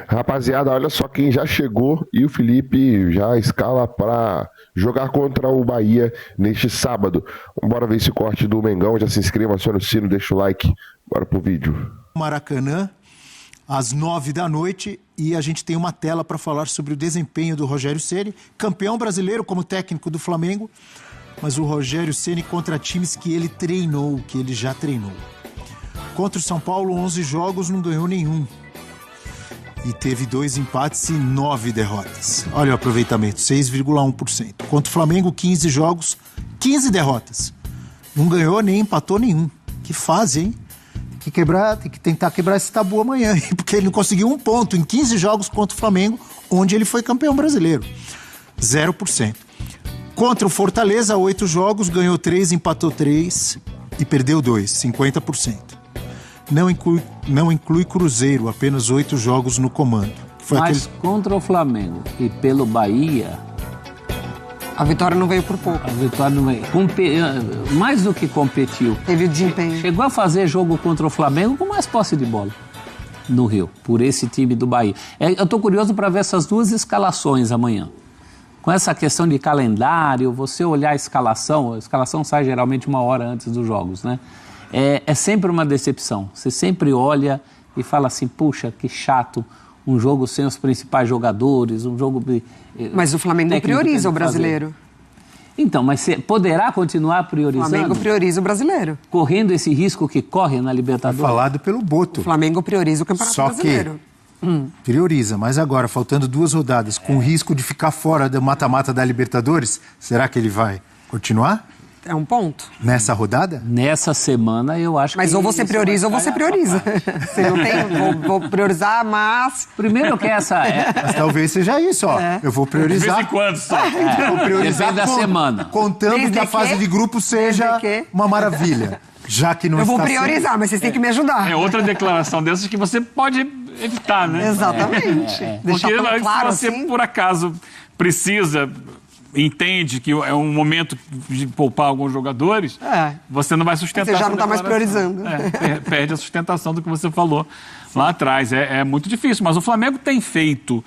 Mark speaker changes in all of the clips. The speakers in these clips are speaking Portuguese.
Speaker 1: Rapaziada, olha só quem já chegou e o Felipe já escala para jogar contra o Bahia neste sábado. Bora ver esse corte do Mengão. Já se inscreva, acione o sino, deixa o like. Bora pro vídeo.
Speaker 2: Maracanã, às 9 da noite, e a gente tem uma tela para falar sobre o desempenho do Rogério Ceni, campeão brasileiro como técnico do Flamengo, mas o Rogério Ceni contra times que ele treinou, que ele já treinou. Contra o São Paulo, 11 jogos, não ganhou nenhum. E teve 2 empates e 9 derrotas. Olha o aproveitamento, 6,1%. Contra o Flamengo, 15 jogos, 15 derrotas. Não ganhou nem empatou nenhum. Que fase, hein? Tem que tentar quebrar esse tabu amanhã, hein? Porque ele não conseguiu um ponto em 15 jogos contra o Flamengo, onde ele foi campeão brasileiro. 0%. Contra o Fortaleza, 8 jogos, ganhou 3, empatou 3 e perdeu 2, 50%. Não inclui Cruzeiro, apenas 8 jogos no comando.
Speaker 3: Mas contra o Flamengo e pelo Bahia...
Speaker 4: A vitória não veio por pouco.
Speaker 3: A vitória não veio. Mais do que competiu.
Speaker 4: Teve desempenho.
Speaker 3: Chegou a fazer jogo contra o Flamengo com mais posse de bola no Rio, por esse time do Bahia. Eu estou curioso para ver essas duas escalações amanhã. Com essa questão de calendário, você olhar a escalação sai geralmente 1 hora antes dos jogos, né? É sempre uma decepção. Você sempre olha e fala assim, puxa, que chato, um jogo sem os principais jogadores, um jogo...
Speaker 4: Mas o Flamengo prioriza o brasileiro.
Speaker 3: Então, mas você poderá continuar priorizando?
Speaker 4: O Flamengo prioriza o brasileiro.
Speaker 3: Correndo esse risco que corre na Libertadores?
Speaker 2: Foi falado pelo Boto.
Speaker 4: O Flamengo prioriza o Campeonato Brasileiro.
Speaker 2: Prioriza, mas agora, faltando 2 rodadas, com o risco de ficar fora do mata-mata da Libertadores, será que ele vai continuar?
Speaker 4: É um ponto.
Speaker 2: Nessa rodada?
Speaker 3: Nessa semana, eu acho que...
Speaker 4: Mas ou você prioriza ou você prioriza. Você não tem... Vou priorizar, mas...
Speaker 3: Primeiro que essa...
Speaker 2: Mas talvez seja isso, ó. Eu vou priorizar...
Speaker 5: De vez em quando só.
Speaker 2: Vou priorizar
Speaker 3: da semana.
Speaker 2: Contando que a fase de grupo seja uma maravilha. Já que não está...
Speaker 4: Eu vou priorizar, mas vocês têm que me ajudar.
Speaker 5: É outra declaração dessas que você pode evitar, né?
Speaker 4: Exatamente.
Speaker 5: Porque
Speaker 4: claro,
Speaker 5: se você,
Speaker 4: assim,
Speaker 5: por acaso, entende que é um momento de poupar alguns jogadores, você não vai sustentar.
Speaker 4: Você já não está mais priorizando.
Speaker 5: Perde a sustentação do que você falou lá atrás. É muito difícil, mas o Flamengo tem feito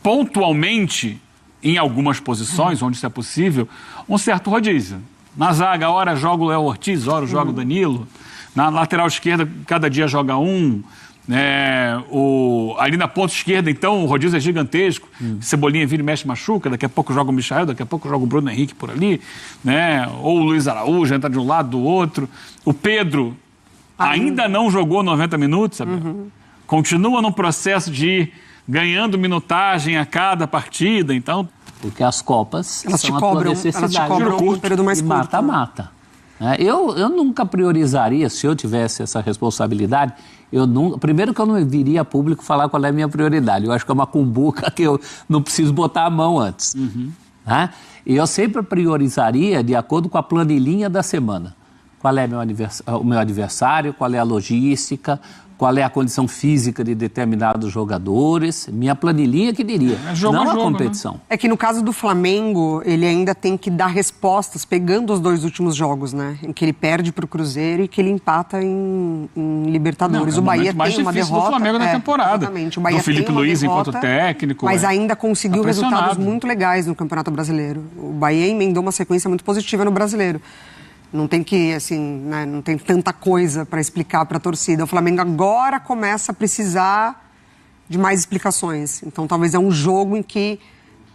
Speaker 5: pontualmente, em algumas posições, onde isso é possível, um certo rodízio. Na zaga, hora joga o Léo Ortiz, hora joga o Danilo. Na lateral esquerda, cada dia joga um. Ali na ponta esquerda, então, o rodízio é gigantesco. Cebolinha vira e mexe, machuca. Daqui a pouco joga o Michael, daqui a pouco joga o Bruno Henrique por ali. Ou o Luiz Araújo entra de um lado, do outro. O Pedro ainda não jogou 90 minutos, sabe? Continua no processo de ir ganhando minutagem a cada partida, então...
Speaker 3: Porque as Copas
Speaker 4: elas
Speaker 3: são
Speaker 4: te cobram,
Speaker 3: a tua necessidade.
Speaker 4: elas te cobram um período mais curto.
Speaker 3: Mata-mata. Eu nunca priorizaria, se eu tivesse essa responsabilidade, primeiro que eu não viria a público falar qual é a minha prioridade. Eu acho que é uma cumbuca que eu não preciso botar a mão antes. E eu sempre priorizaria de acordo com a planilhinha da semana. Qual é o meu adversário, qual é a logística, qual é a condição física de determinados jogadores. Minha planilhinha que diria, não a competição.
Speaker 4: Né? É que no caso do Flamengo, ele ainda tem que dar respostas, pegando os 2 últimos jogos, né? Em que ele perde para o Cruzeiro e que ele empata em Libertadores. O Bahia tem uma derrota.
Speaker 5: Do Flamengo na temporada.
Speaker 4: Exatamente. O Bahia
Speaker 5: do Felipe Luiz enquanto técnico.
Speaker 4: Mas ainda conseguiu resultados muito legais no Campeonato Brasileiro. O Bahia emendou uma sequência muito positiva no Brasileiro. Não tem que, assim, né, não tem tanta coisa para explicar para a torcida. O Flamengo agora começa a precisar de mais explicações. Então, talvez é um jogo em que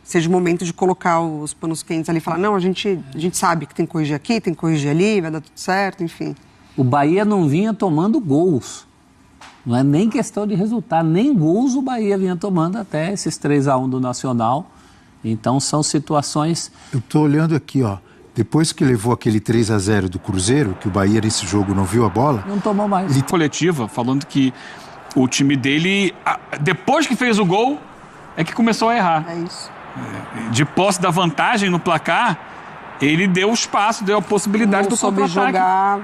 Speaker 4: seja o momento de colocar os panos quentes ali e falar, não, a gente sabe que tem que corrigir aqui, tem que corrigir ali, vai dar tudo certo, enfim.
Speaker 3: O Bahia não vinha tomando gols. Não é nem questão de resultado, nem gols o Bahia vinha tomando até esses 3-1 do Nacional. Então, são situações...
Speaker 2: Eu estou olhando aqui, ó. Depois que levou aquele 3-0 do Cruzeiro, que o Bahia nesse jogo não viu a bola...
Speaker 3: Não tomou mais.
Speaker 5: Coletiva, falando que o time dele, depois que fez o gol, é que começou a errar.
Speaker 4: É isso.
Speaker 5: De posse da vantagem no placar, ele deu o espaço, deu a possibilidade do contra-ataque.
Speaker 4: Jogar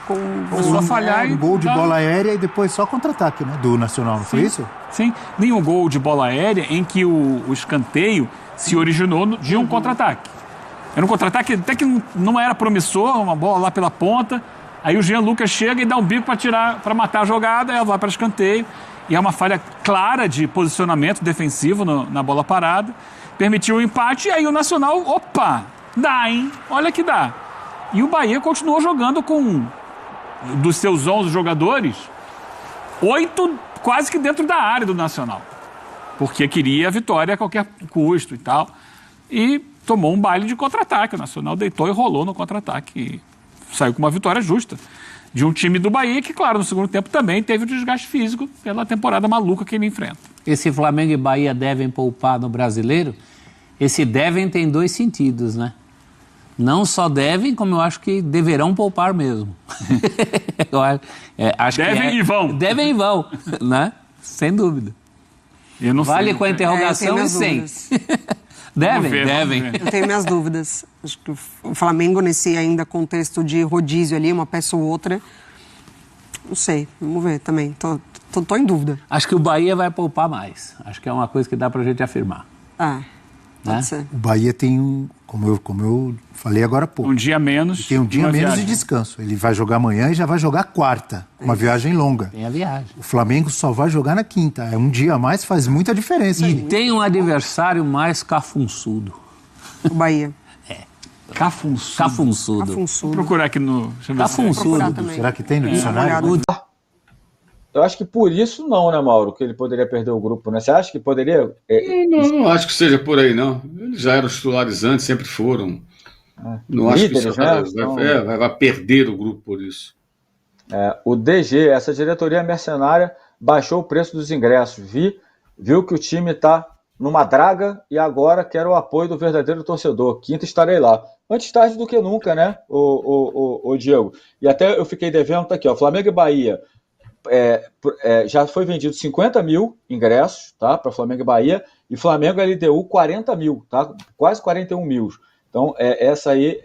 Speaker 5: Começou a falhar
Speaker 2: um gol de bola aérea e depois só contra-ataque, né? Do Nacional, não foi isso?
Speaker 5: Sim, nenhum gol de bola aérea em que o escanteio se originou de um contra-ataque. Era um contra-ataque até que não era promissor, uma bola lá pela ponta. Aí o Jean Lucas chega e dá um bico para matar a jogada, ela vai para escanteio. e é uma falha clara de posicionamento defensivo na bola parada, permitiu o empate, e aí o Nacional, opa, dá, hein? Olha que dá. E o Bahia continuou jogando com, dos seus 11 jogadores, 8 quase que dentro da área do Nacional, porque queria a vitória a qualquer custo e tal, e tomou um baile de contra-ataque. O Nacional deitou e rolou no contra-ataque, e saiu com uma vitória justa de um time do Bahia que, claro, no segundo tempo também teve o desgaste físico pela temporada maluca que ele enfrenta.
Speaker 3: Esse Flamengo e Bahia devem poupar no Brasileiro? Esse devem tem 2 sentidos, né? Não só devem, como eu acho que deverão poupar mesmo. Acho
Speaker 5: devem e vão.
Speaker 3: Devem e vão, né? Sem dúvida.
Speaker 5: Eu não
Speaker 3: vale
Speaker 5: sei,
Speaker 3: com a interrogação e sem. Devem, devem.
Speaker 4: Eu tenho minhas dúvidas. Acho que o Flamengo, nesse ainda contexto de rodízio ali, uma peça ou outra, não sei, vamos ver também. Tô em dúvida.
Speaker 3: Acho que o Bahia vai poupar mais. Acho que é uma coisa que dá pra gente afirmar.
Speaker 4: Pode ser.
Speaker 2: O Bahia tem como eu falei agora há pouco.
Speaker 5: Um dia menos.
Speaker 2: Tem um dia menos de descanso. Ele vai jogar amanhã e já vai jogar quarta. Uma viagem longa.
Speaker 3: Tem a viagem.
Speaker 2: O Flamengo só vai jogar na quinta. É um dia a mais, faz muita diferença.
Speaker 3: E tem um adversário mais cafunçudo.
Speaker 4: O Bahia.
Speaker 5: Cafunçudo. Vou procurar aqui no...
Speaker 3: Cafunçudo.
Speaker 2: Será que tem no dicionário?
Speaker 6: Eu acho que por isso não, né, Mauro? Que ele poderia perder o grupo, né? Você acha que poderia...
Speaker 7: Não acho que seja por aí, não. Eles já eram titulares antes, sempre foram. Não acho que isso vai perder o grupo por isso.
Speaker 6: O DG, essa diretoria mercenária, baixou o preço dos ingressos. Viu que o time está numa draga e agora quer o apoio do verdadeiro torcedor. Quinta estarei lá. Antes tarde do que nunca, né, o Diego? E até eu fiquei devendo, tá aqui, ó, Flamengo e Bahia. Já foi vendido 50 mil ingressos, tá, para Flamengo e Bahia, e Flamengo e LDU 40 mil, tá, quase 41 mil. Então, essa aí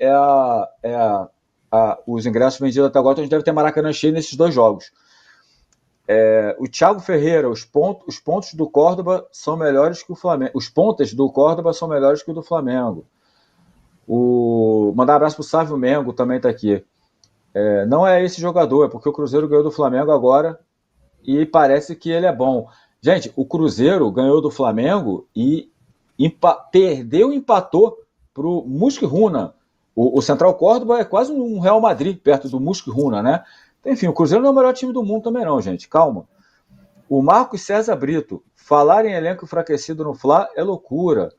Speaker 6: os ingressos vendidos até agora, então a gente deve ter Maracanã cheio nesses 2 jogos. O Thiago Ferreira, os pontos do Córdoba são melhores que o Flamengo. Os pontas do Córdoba são melhores que o do Flamengo. Mandar um abraço pro Sávio Mengo, também tá aqui. Não é esse jogador, é porque o Cruzeiro ganhou do Flamengo agora e parece que ele é bom. Gente, o Cruzeiro ganhou do Flamengo e perdeu e empatou pro Musquiruna. O Central Córdoba é quase um Real Madrid perto do Musquiruna, né? Enfim, o Cruzeiro não é o melhor time do mundo também não, gente. Calma. O Marcos César Brito. Falar em elenco enfraquecido no Fla é loucura.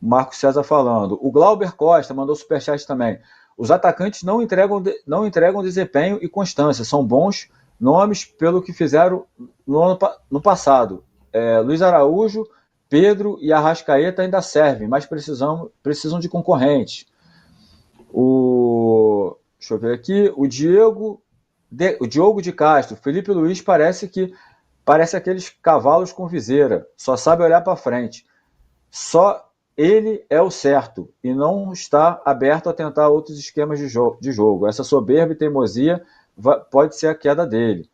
Speaker 6: Marcos César falando. O Glauber Costa mandou superchat também. Os atacantes não entregam desempenho e constância. São bons nomes pelo que fizeram no passado. Luiz Araújo, Pedro e Arrascaeta ainda servem, mas precisam de concorrentes. Deixa eu ver aqui. O Diogo de Castro. Felipe Luiz parece aqueles cavalos com viseira. Só sabe olhar para frente. Só ele é o certo e não está aberto a tentar outros esquemas de jogo. Essa soberba e teimosia pode ser a queda dele.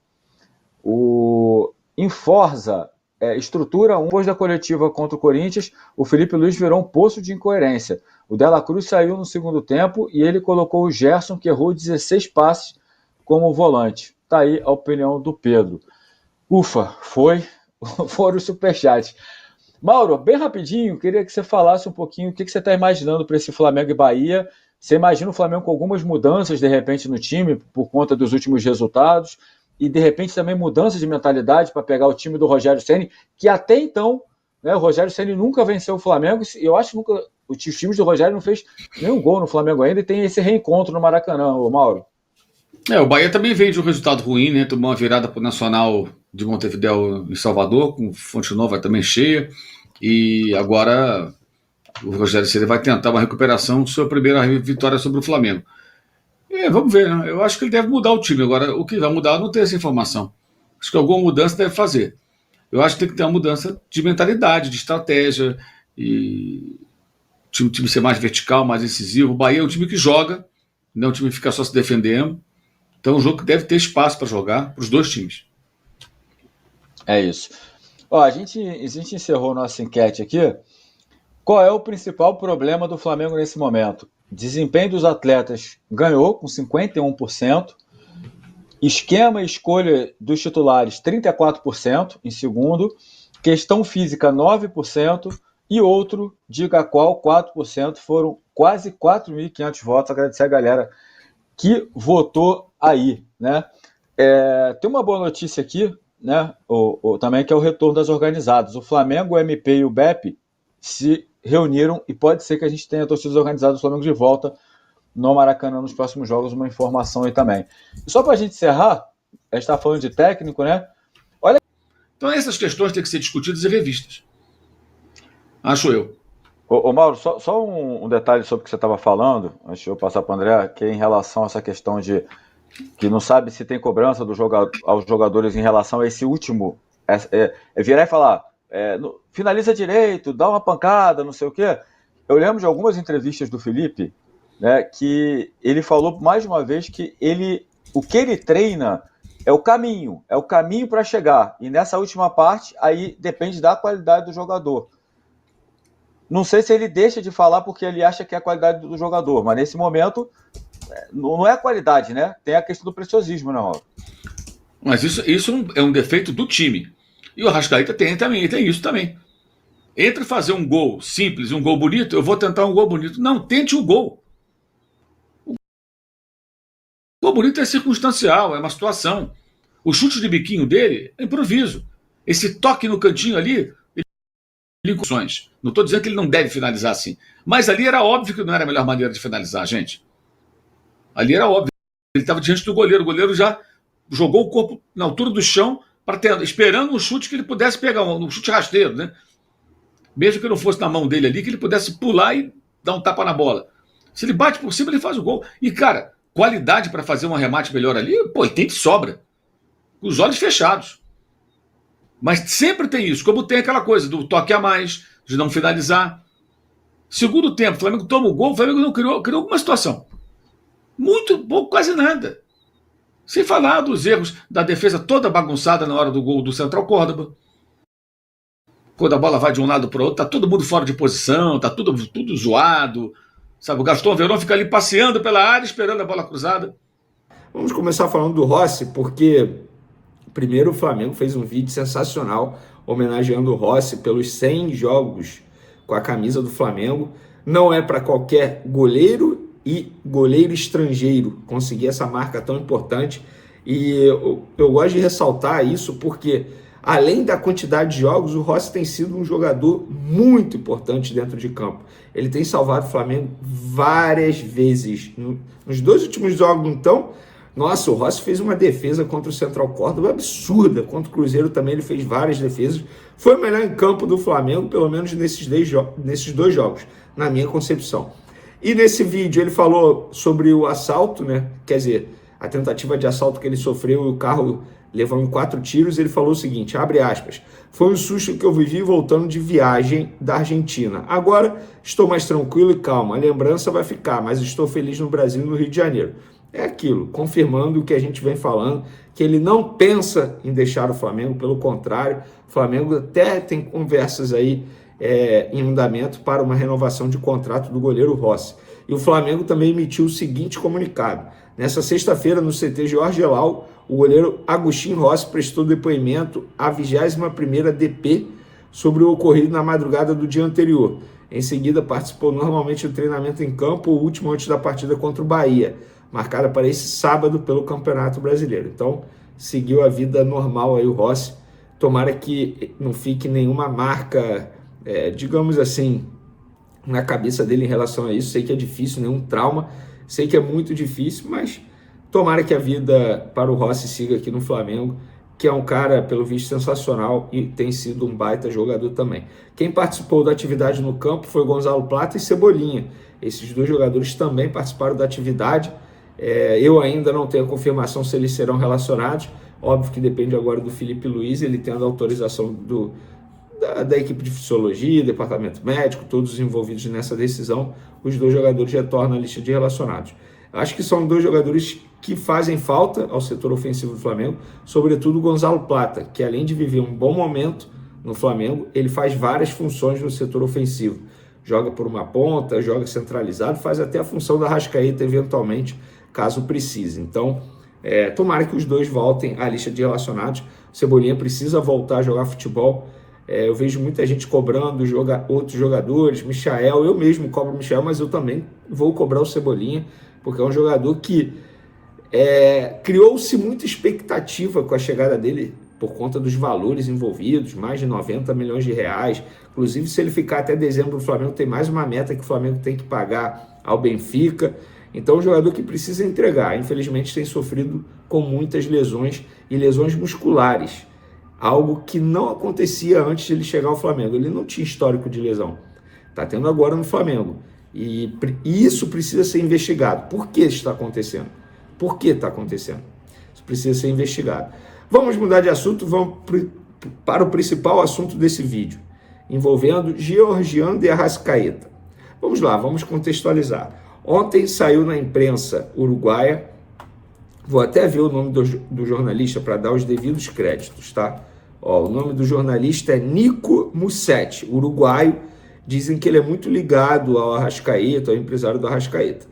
Speaker 6: Em Forza, estrutura 1, depois da coletiva contra o Corinthians, o Felipe Luiz virou um poço de incoerência. O Dela Cruz saiu no segundo tempo e ele colocou o Gerson, que errou 16 passes, como volante. Está aí a opinião do Pedro. Ufa, foram os superchats. Mauro, bem rapidinho, queria que você falasse um pouquinho o que você está imaginando para esse Flamengo e Bahia. Você imagina o Flamengo com algumas mudanças, de repente, no time, por conta dos últimos resultados, e, de repente, também mudança de mentalidade para pegar o time do Rogério Ceni, que até então, né, o Rogério Ceni nunca venceu o Flamengo, e eu acho que os times do Rogério não fez nenhum gol no Flamengo ainda, e tem esse reencontro no Maracanã, Mauro.
Speaker 7: O Bahia também veio de um resultado ruim, né? Tomou uma virada para o Nacional de Montevidéu em Salvador, com Fonte Nova também cheia, e agora o Rogério Ceni vai tentar uma recuperação, sua primeira vitória sobre o Flamengo. Vamos ver, né? Eu acho que ele deve mudar o time. Agora, o que vai mudar, eu não tenho essa informação. Acho que alguma mudança deve fazer. Eu acho que tem que ter uma mudança de mentalidade, de estratégia, e o time ser mais vertical, mais incisivo. O Bahia é um time que joga, não é um time que fica só se defendendo. Então, um jogo que deve ter espaço para jogar para os 2 times.
Speaker 6: É isso. A gente encerrou nossa enquete aqui. Qual é o principal problema do Flamengo nesse momento? Desempenho dos atletas ganhou com 51%. Esquema e escolha dos titulares, 34%. Em segundo, questão física, 9%. E outro, diga qual, 4%. Foram quase 4.500 votos. Agradecer a galera que votou aí, né? Tem uma boa notícia aqui, né? Também, que é o retorno das organizadas. O Flamengo, o MP e o BEP se reuniram e pode ser que a gente tenha torcidas organizadas do Flamengo de volta no Maracanã nos próximos jogos. Uma informação aí também. E só para a gente encerrar, a gente está falando de técnico, né? Olha.
Speaker 7: Então essas questões têm que ser discutidas e revistas. Acho eu.
Speaker 6: Ô Mauro, só um detalhe sobre o que você estava falando, antes de eu passar para o André, que é em relação a essa questão de que não sabe se tem cobrança aos jogadores em relação a esse último, virar e falar, finaliza direito, dá uma pancada, não sei o quê. Eu lembro de algumas entrevistas do Felipe, né, que ele falou mais de uma vez que o que ele treina é o caminho para chegar, e nessa última parte, aí depende da qualidade do jogador. Não sei se ele deixa de falar porque ele acha que é a qualidade do jogador, mas nesse momento não é a qualidade, né? Tem a questão do preciosismo, né, Mauro?
Speaker 7: Mas isso é um defeito do time. E o Arrascaeta tem isso também. Entre fazer um gol simples e um gol bonito, eu vou tentar um gol bonito. Não, tente o gol. O gol bonito é circunstancial, é uma situação. O chute de biquinho dele é improviso. Esse toque no cantinho ali, não estou dizendo que ele não deve finalizar assim. Mas ali era óbvio que não era a melhor maneira de finalizar, gente. Ali era óbvio. Ele estava diante do goleiro. O goleiro já jogou o corpo na altura do chão, esperando um chute que ele pudesse pegar, um chute rasteiro, né? Mesmo que não fosse na mão dele ali, que ele pudesse pular e dar um tapa na bola. Se ele bate por cima, ele faz o gol. E, cara, qualidade para fazer um arremate melhor ali, pô, ele tem de sobra. Com os olhos fechados. Mas sempre tem isso, como tem aquela coisa do toque a mais, de não finalizar. Segundo tempo, o Flamengo toma o gol, o Flamengo não criou alguma situação. Muito pouco, quase nada. Sem falar dos erros da defesa toda bagunçada na hora do gol do Central Córdoba. Quando a bola vai de um lado para o outro, tá todo mundo fora de posição, tá tudo zoado. Sabe, o Gaston Verón fica ali passeando pela área, esperando a bola cruzada.
Speaker 8: Vamos começar falando do Rossi, porque primeiro o Flamengo fez um vídeo sensacional homenageando o Rossi pelos 100 jogos com a camisa do Flamengo. Não é para qualquer goleiro e goleiro estrangeiro conseguir essa marca tão importante. E eu gosto de ressaltar isso porque, além da quantidade de jogos, o Rossi tem sido um jogador muito importante dentro de campo. Ele tem salvado o Flamengo várias vezes. Nos 2 últimos jogos, então, nossa, o Rossi fez uma defesa contra o Central Córdoba absurda. Contra o Cruzeiro também ele fez várias defesas. Foi o melhor em campo do Flamengo, pelo menos nesses 2 jogos, na minha concepção. E nesse vídeo ele falou sobre o assalto, né? Quer dizer, a tentativa de assalto que ele sofreu e o carro levando 4 tiros. Ele falou o seguinte, abre aspas, foi um susto que eu vivi voltando de viagem da Argentina. Agora estou mais tranquilo e calmo. A lembrança vai ficar, mas estou feliz no Brasil e no Rio de Janeiro. É aquilo, confirmando o que a gente vem falando, que ele não pensa em deixar o Flamengo, pelo contrário, o Flamengo até tem conversas aí em andamento para uma renovação de contrato do goleiro Rossi. E o Flamengo também emitiu o seguinte comunicado. Nessa sexta-feira, no CT Jorge Elal, o goleiro Agostinho Rossi prestou depoimento à 21ª DP sobre o ocorrido na madrugada do dia anterior. Em seguida, participou normalmente do treinamento em campo, o último antes da partida contra o Bahia, marcada para esse sábado pelo Campeonato Brasileiro. Então, seguiu a vida normal aí o Rossi. Tomara que não fique nenhuma marca, digamos assim, na cabeça dele em relação a isso. Sei que é difícil, nenhum trauma, sei que é muito difícil, mas tomara que a vida para o Rossi siga aqui no Flamengo, que é um cara, pelo visto, sensacional e tem sido um baita jogador também. Quem participou da atividade no campo foi Gonzalo Plata e Cebolinha. Esses 2 jogadores também participaram da atividade. Eu ainda não tenho a confirmação se eles serão relacionados. Óbvio que depende agora do Felipe Luiz, ele tendo a autorização da equipe de fisiologia, departamento médico, todos os envolvidos nessa decisão. Os 2 jogadores retornam à lista de relacionados. Acho que são 2 jogadores que fazem falta ao setor ofensivo do Flamengo, sobretudo o Gonzalo Plata, que além de viver um bom momento no Flamengo, ele faz várias funções no setor ofensivo. Joga por uma ponta, joga centralizado, faz até a função da Arrascaeta eventualmente, caso precise. Então, Tomara que os dois voltem à lista de relacionados. O Cebolinha precisa voltar a jogar futebol. Eu vejo muita gente cobrando outros jogadores, Michael, eu mesmo cobro o Michael, mas eu também vou cobrar o Cebolinha, porque é um jogador que criou-se muita expectativa com a chegada dele, por conta dos valores envolvidos, mais de 90 milhões de reais. Inclusive, se ele ficar até dezembro, o Flamengo tem mais uma meta que o Flamengo tem que pagar ao Benfica. Então, é um jogador que precisa entregar. Infelizmente, tem sofrido com muitas lesões e lesões musculares. Algo que não acontecia antes de ele chegar ao Flamengo. Ele não tinha histórico de lesão. Está tendo agora no Flamengo. E isso precisa ser investigado. Por que isso está acontecendo? Por que está acontecendo? Isso precisa ser investigado. Vamos mudar de assunto, vamos para o principal assunto desse vídeo, envolvendo Georgian de Arrascaeta. Vamos lá, vamos contextualizar. Ontem saiu na imprensa uruguaia, vou até ver o nome do jornalista para dar os devidos créditos, tá? O nome do jornalista é Nico Mussetti, uruguaio. Dizem que ele é muito ligado ao Arrascaeta, ao empresário do Arrascaeta.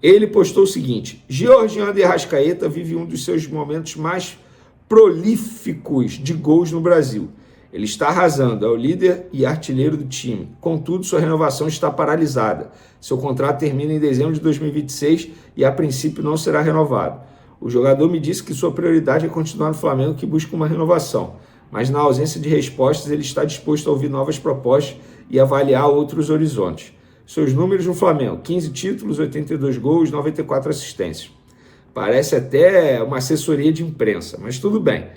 Speaker 8: Ele postou o seguinte: Georgian de Arrascaeta vive um dos seus momentos mais prolíficos de gols no Brasil. Ele está arrasando, é o líder e artilheiro do time. Contudo, sua renovação está paralisada. Seu contrato termina em dezembro de 2026 e, a princípio, não será renovado. O jogador me disse que sua prioridade é continuar no Flamengo, que busca uma renovação. Mas, na ausência de respostas, ele está disposto a ouvir novas propostas e avaliar outros horizontes. Seus números no Flamengo: 15 títulos, 82 gols, 94 assistências. Parece até uma assessoria de imprensa, mas tudo bem.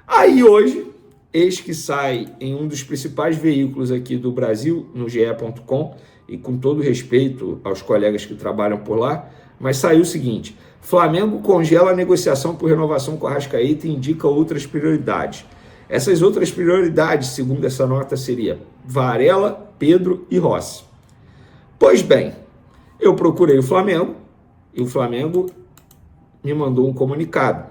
Speaker 8: Aí hoje, eis que sai em um dos principais veículos aqui do Brasil, no ge.com, e com todo respeito aos colegas que trabalham por lá, mas saiu o seguinte: Flamengo congela a negociação por renovação com a Arrascaeta e indica outras prioridades. Essas outras prioridades, segundo essa nota, seria Varela, Pedro e Rossi. Pois bem, eu procurei o Flamengo e o Flamengo me mandou um comunicado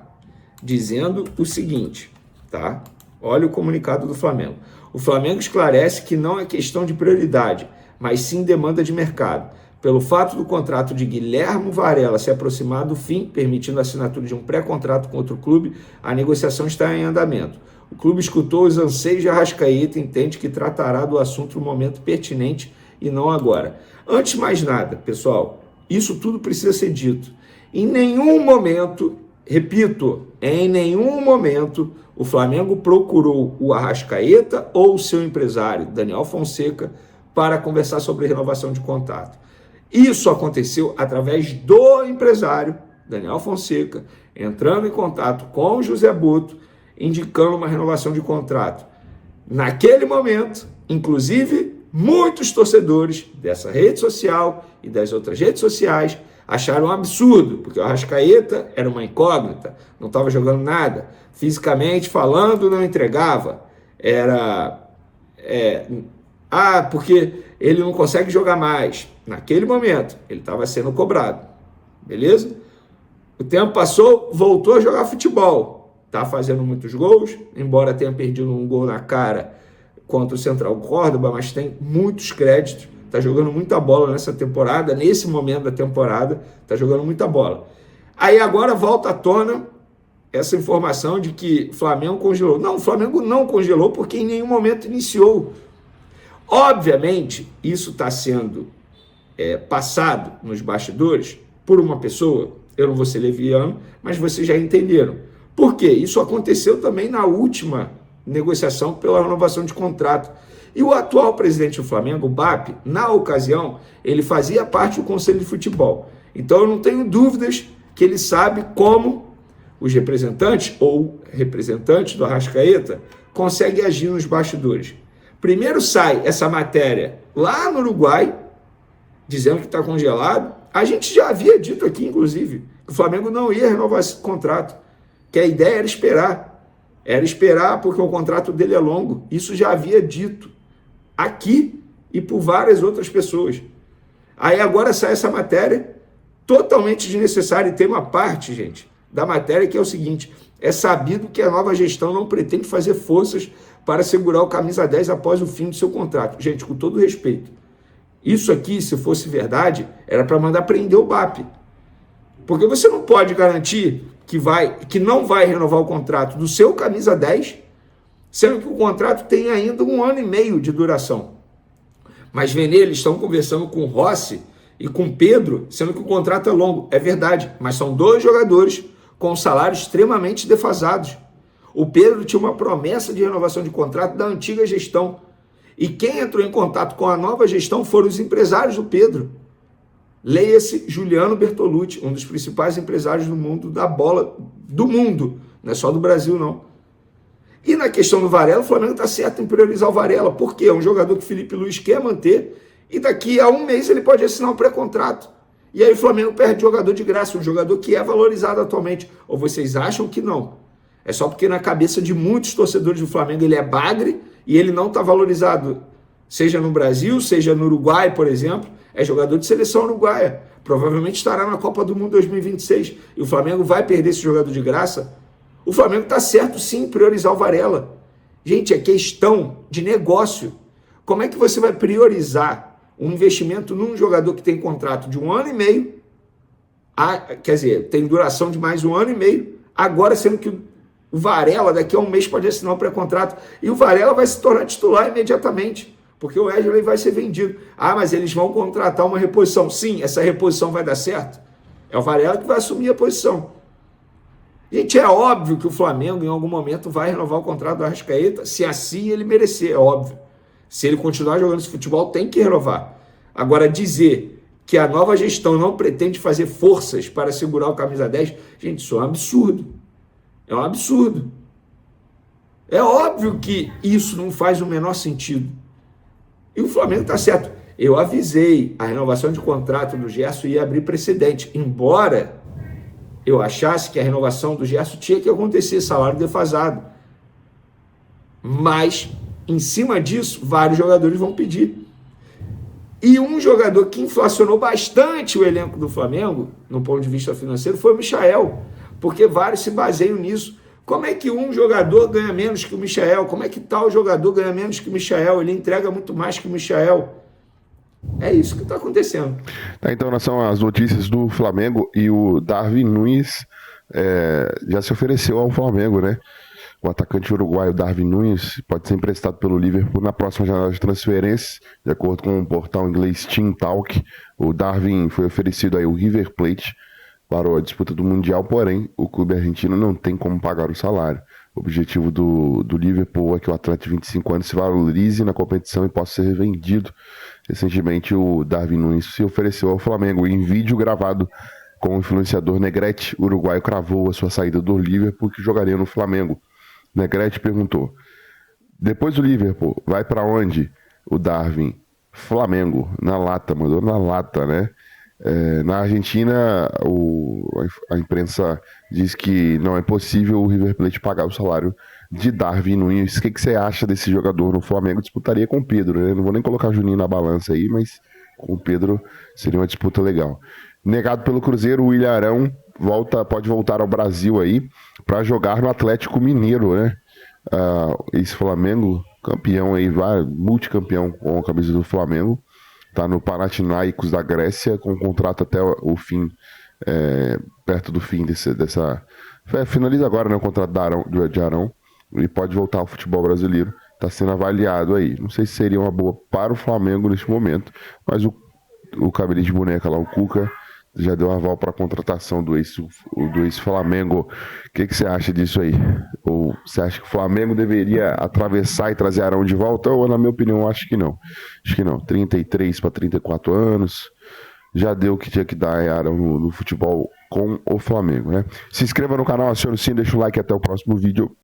Speaker 8: dizendo o seguinte, tá? Olha o comunicado do Flamengo. O Flamengo esclarece que não é questão de prioridade, mas sim demanda de mercado. Pelo fato do contrato de Guilherme Varela se aproximar do fim, permitindo a assinatura de um pré-contrato com outro clube, a negociação está em andamento. O clube escutou os anseios de Arrascaeta e entende que tratará do assunto no momento pertinente e não agora. Antes de mais nada, pessoal, isso tudo precisa ser dito. Em nenhum momento, repito, em nenhum momento, o Flamengo procurou o Arrascaeta ou o seu empresário, Daniel Fonseca, para conversar sobre renovação de contrato. Isso aconteceu através do empresário, Daniel Fonseca, entrando em contato com o José Boto, indicando uma renovação de contrato. Naquele momento, inclusive, muitos torcedores dessa rede social e das outras redes sociais acharam um absurdo, porque o Arrascaeta era uma incógnita, não estava jogando nada, fisicamente falando não entregava, porque ele não consegue jogar mais. Naquele momento, ele estava sendo cobrado, beleza? O tempo passou, voltou a jogar futebol, está fazendo muitos gols, embora tenha perdido um gol na cara contra o Central Córdoba, mas tem muitos créditos. Está jogando muita bola nessa temporada, nesse momento da temporada, está jogando muita bola. Aí agora volta à tona essa informação de que o Flamengo congelou. Não, o Flamengo não congelou porque em nenhum momento iniciou. Obviamente, isso está sendo passado nos bastidores por uma pessoa, eu não vou ser leviano, mas vocês já entenderam. Por quê? Isso aconteceu também na última negociação pela renovação de contrato. E o atual presidente do Flamengo, o BAP, na ocasião, ele fazia parte do Conselho de Futebol. Então eu não tenho dúvidas que ele sabe como os representantes ou representantes do Arrascaeta conseguem agir nos bastidores. Primeiro sai essa matéria lá no Uruguai, dizendo que está congelado. A gente já havia dito aqui, inclusive, que o Flamengo não ia renovar esse contrato, que a ideia era esperar. Era esperar porque o contrato dele é longo. Isso já havia dito aqui e por várias outras pessoas. Aí agora sai essa matéria totalmente desnecessária e tem uma parte, gente, da matéria que é o seguinte: é sabido que a nova gestão não pretende fazer forças para segurar o camisa 10 após o fim do seu contrato. Gente, com todo respeito, isso aqui, se fosse verdade, era para mandar prender o BAP. Porque você não pode garantir que não vai renovar o contrato do seu camisa 10, sendo que o contrato tem ainda 1 ano e meio de duração. Mas Vene, eles estão conversando com o Rossi e com o Pedro, sendo que o contrato é longo. É verdade, mas são 2 jogadores com salários extremamente defasados. O Pedro tinha uma promessa de renovação de contrato da antiga gestão. E quem entrou em contato com a nova gestão foram os empresários do Pedro. Leia-se Juliano Bertolucci, um dos principais empresários do mundo da bola, do mundo, não é só do Brasil, não. E na questão do Varela, o Flamengo está certo em priorizar o Varela, porque é um jogador que o Felipe Luiz quer manter, e daqui a 1 mês ele pode assinar um pré-contrato. E aí o Flamengo perde jogador de graça, um jogador que é valorizado atualmente. Ou vocês acham que não? É só porque na cabeça de muitos torcedores do Flamengo ele é bagre e ele não está valorizado, seja no Brasil, seja no Uruguai, por exemplo. É jogador de seleção uruguaia. Provavelmente estará na Copa do Mundo 2026. E o Flamengo vai perder esse jogador de graça. O Flamengo está certo, sim, em priorizar o Varela. Gente, é questão de negócio. Como é que você vai priorizar um investimento num jogador que tem contrato de 1 ano e meio, quer dizer, tem duração de mais 1 ano e meio, agora sendo que o Varela daqui a 1 mês pode assinar um pré-contrato e o Varela vai se tornar titular imediatamente. Porque o Wesley vai ser vendido. Mas eles vão contratar uma reposição. Sim, essa reposição vai dar certo. É o Varela que vai assumir a posição. Gente, é óbvio que o Flamengo em algum momento vai renovar o contrato do Arrascaeta, se assim ele merecer, é óbvio. Se ele continuar jogando esse futebol, tem que renovar. Agora, dizer que a nova gestão não pretende fazer forças para segurar o camisa 10, gente, isso é um absurdo. É um absurdo. É óbvio que isso não faz o menor sentido. E o Flamengo está certo. Eu avisei, a renovação de contrato do Gerson ia abrir precedente, embora eu achasse que a renovação do Gerson tinha que acontecer, salário defasado. Mas, em cima disso, vários jogadores vão pedir. E um jogador que inflacionou bastante o elenco do Flamengo, no ponto de vista financeiro, foi o Michael, porque vários se baseiam nisso. Como é que um jogador ganha menos que o Michael? Como é que tal jogador ganha menos que o Michael? Ele entrega muito mais que o Michael. É isso que está acontecendo.
Speaker 1: Então, são as notícias do Flamengo e o Darwin Núñez já se ofereceu ao Flamengo, né? O atacante uruguaio Darwin Núñez pode ser emprestado pelo Liverpool na próxima janela de transferências, de acordo com o portal inglês Team Talk. O Darwin foi oferecido aí ao River Plate para a disputa do Mundial, porém, o clube argentino não tem como pagar o salário. O objetivo do Liverpool é que o atleta de 25 anos se valorize na competição e possa ser vendido. Recentemente, o Darwin Núñez se ofereceu ao Flamengo. Em vídeo gravado com o influenciador Negrete, o uruguaio cravou a sua saída do Liverpool, que jogaria no Flamengo. Negrete perguntou: depois do Liverpool, vai para onde? O Darwin: Flamengo, na lata, mandou na lata, né? Na Argentina, a imprensa diz que não é possível o River Plate pagar o salário de Darwin Núñez. O que você acha desse jogador no Flamengo? Disputaria com o Pedro, né? Não vou nem colocar o Juninho na balança aí, mas com o Pedro seria uma disputa legal. Negado pelo Cruzeiro, o William Arão pode voltar ao Brasil aí para jogar no Atlético Mineiro, né? Esse Flamengo, campeão aí, multicampeão com a camisa do Flamengo. Está no Panathinaikos da Grécia, com contrato até o fim, perto do fim dessa... finaliza agora, né, o contrato de Arão. Ele pode voltar ao futebol brasileiro. Está sendo avaliado aí. Não sei se seria uma boa para o Flamengo neste momento, mas o cabelinho de boneca lá, o Cuca, já deu aval para a contratação do ex-Flamengo. O que você acha disso aí? Ou você acha que o Flamengo deveria atravessar e trazer Arão de volta? Ou, na minha opinião, acho que não. Acho que não. 33 para 34 anos. Já deu o que tinha que dar Arão no futebol com o Flamengo, né? Se inscreva no canal, acione o sininho, deixa o like e até o próximo vídeo.